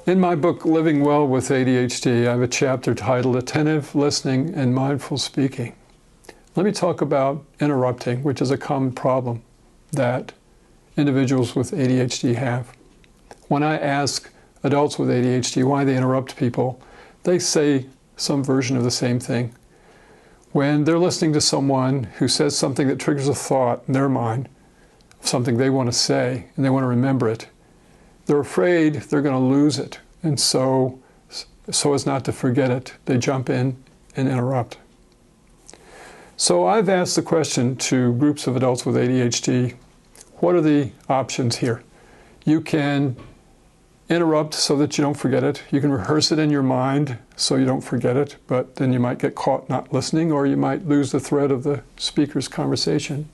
In my book, Living Well with ADHD, I have a chapter titled Attentive Listening and Mindful Speaking. Let me talk about interrupting, which is a common problem that individuals with ADHD have. When I ask adults with ADHD why they interrupt people, they say some version of the same thing. When they're listening to someone who says something that triggers a thought in their mind, something they want to say, and they want to remember it, they're afraid they're going to lose it. And so as not to forget it, they jump in and interrupt. So I've asked the question to groups of adults with ADHD, what are the options here? You can interrupt so that you don't forget it. You can rehearse it in your mind so you don't forget it, but then you might get caught not listening, or you might lose the thread of the speaker's conversation.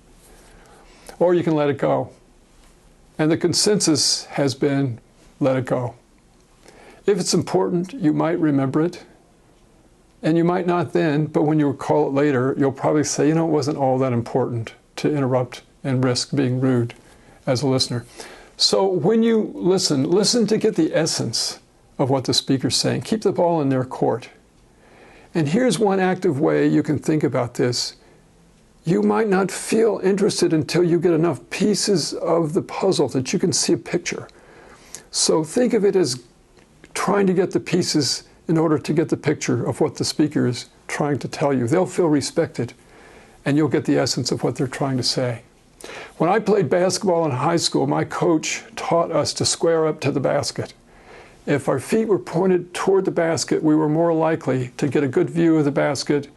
Or you can let it go. And the consensus has been, let it go. If it's important, you might remember it, and you might not then, but when you recall it later, you'll probably say, you know, it wasn't all that important to interrupt and risk being rude as a listener. So when you listen to get the essence of what the speaker's saying. Keep the ball in their court. And here's one active way you can think about this. You might not feel interested until you get enough pieces of the puzzle that you can see a picture. So think of it as trying to get the pieces in order to get the picture of what the speaker is trying to tell you. They'll feel respected, and you'll get the essence of what they're trying to say. When I played basketball in high school, my coach taught us to square up to the basket. If our feet were pointed toward the basket, we were more likely to get a good view of the basket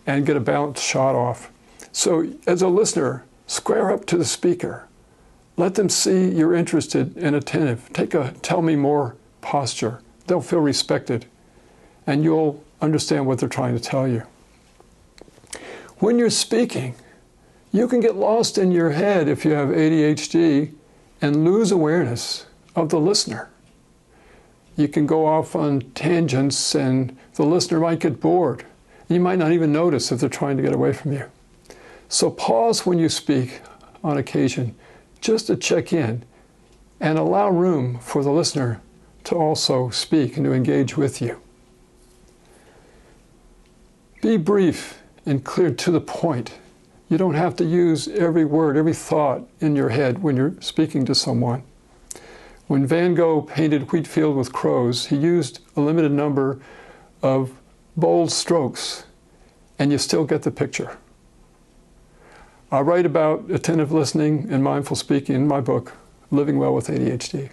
and get a balanced shot off. So as a listener, square up to the speaker. Let them see you're interested and attentive. Take a tell me more posture. They'll feel respected, and you'll understand what they're trying to tell you. When you're speaking, you can get lost in your head if you have ADHD and lose awareness of the listener. You can go off on tangents, and the listener might get bored. You might not even notice if they're trying to get away from you. So pause when you speak on occasion, just to check in, and allow room for the listener to also speak and to engage with you. Be brief and clear to the point. You don't have to use every word, every thought in your head when you're speaking to someone. When Van Gogh painted Wheat Field with Crows, he used a limited number of bold strokes, and you still get the picture. I write about attentive listening and mindful speaking in my book, Living Well with ADHD.